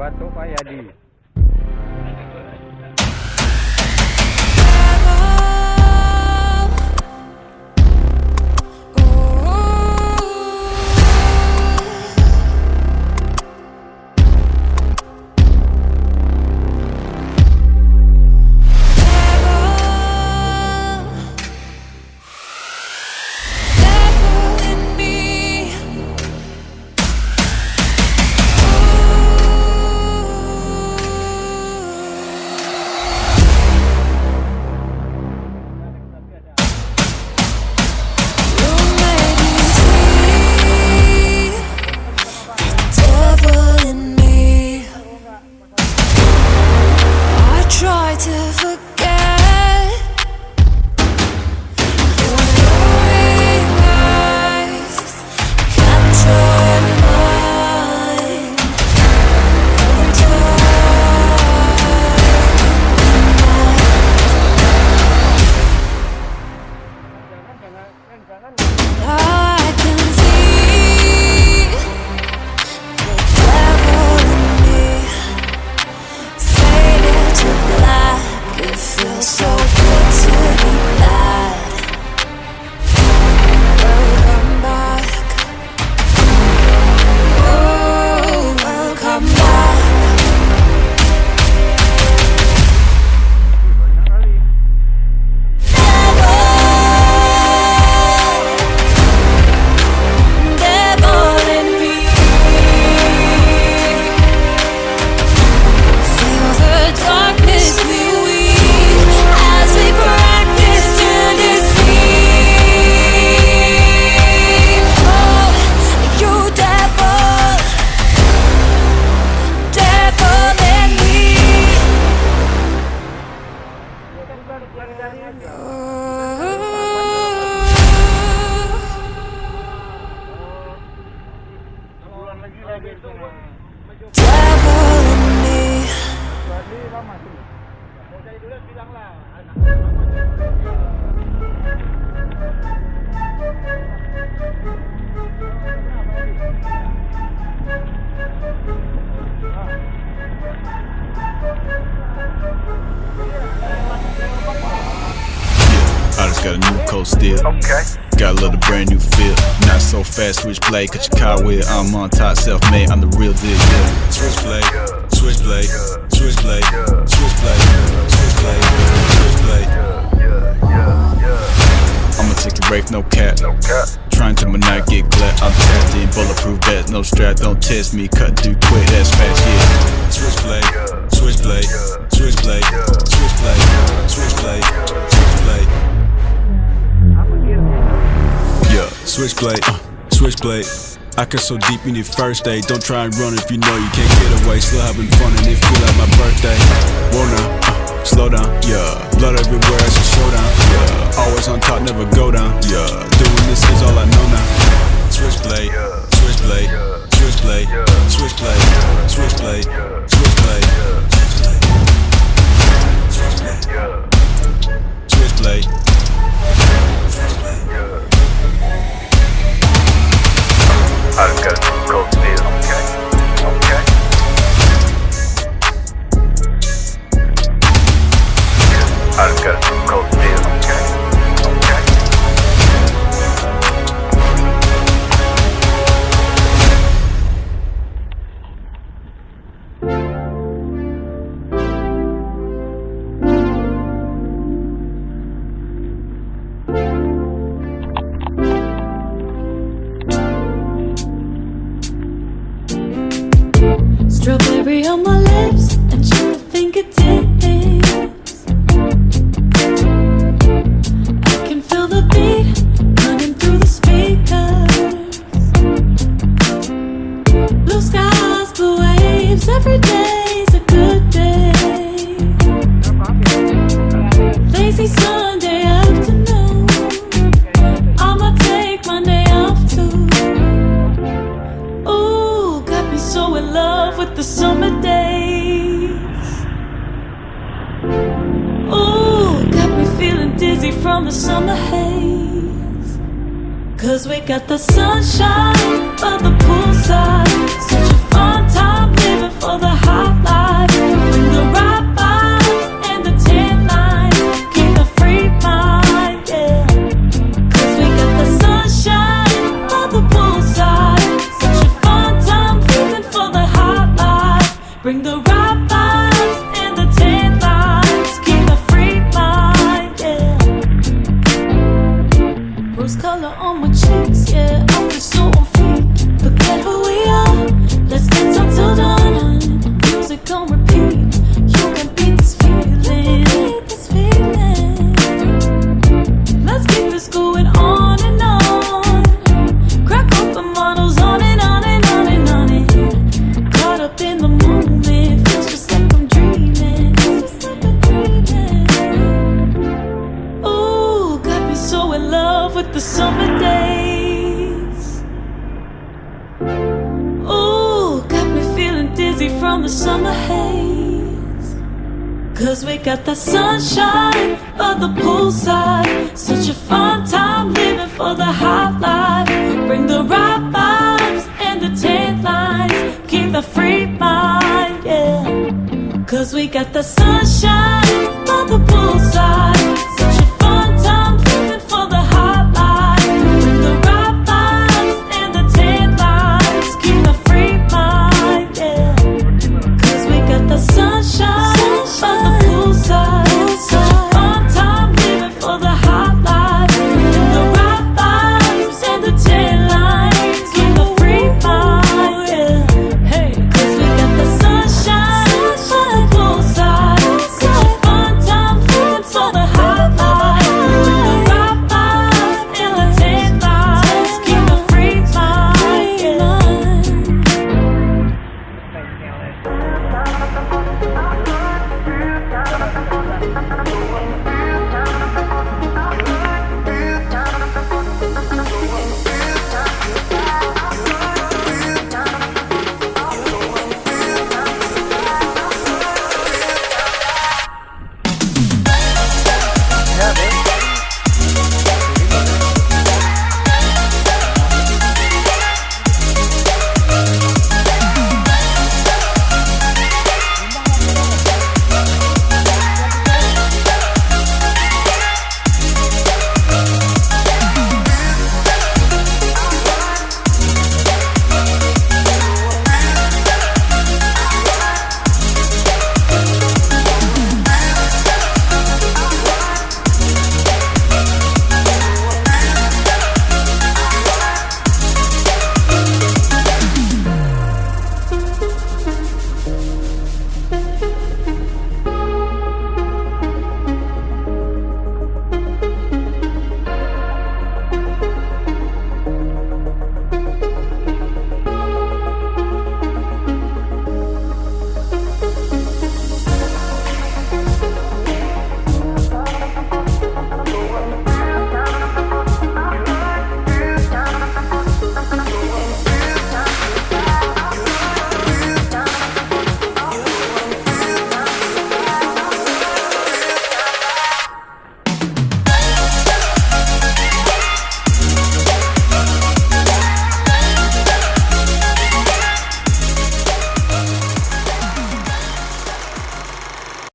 Batuk Pak Yadi. Got a new coat still. Okay. Got a little brand new feel. Not so fast, switchblade, cut your car with. I'm on top, self-made, I'm the real deal, yeah. Switchblade, switchblade, switchblade, switchblade, switchblade, switchblade. I'ma take your rape, no cap. Trying to not get glad. I'm tapped in, bulletproof vest, no strap. Don't test me, cut through quick, that's fast, yeah. Switchblade, switchblade, switchblade, switchblade, switchblade, switchblade. Yeah, switchblade, switchblade. I cut so deep you need first aid. Don't try and run if you know you can't get away. Still having fun and it feel like my birthday. Whoa now, slow down, yeah. Blood everywhere, it's a showdown, yeah. Always on top, never go down, yeah. Doing this is all I know now. Switchblade, switchblade, switchblade, switchblade, switchblade, switchblade, switchblade, switchblade. I just got a new coat still. Okay. I just got a new coat still. Okay. Strawberry on my lips and sugar fingertips. I can feel the beat running through the speakers. Blue skies, blue waves, every day's a good day. Lazy Sunday afternoon, I'ma take my day off too. Ooh, got me so in love with the summer days. Ooh, got me feeling dizzy from the summer haze. Cause we got the sunshine by the poolside. Such a fun time living for the high. Bring the right vibes and the tan lines. Keep a free mind, yeah. Rose color on my cheeks, yeah. I feel so on feet. Forget who we are. Let's dance until dawn. Music on repeat. You can beat this feeling. Let's keep this going on and on. Crack open models on and on and on and on and caught up in the moment. Feels just like I'm dreaming. Just like I'm dreaming. Ooh, got me so in love with the summer days. Ooh, got me feeling dizzy from the summer haze. Cause we got the sunshine by the poolside. Such a fun time living for the high life. Bring the right vibes and the tan lines. Keep the free mind, yeah. Cause we got the sunshine by the poolside.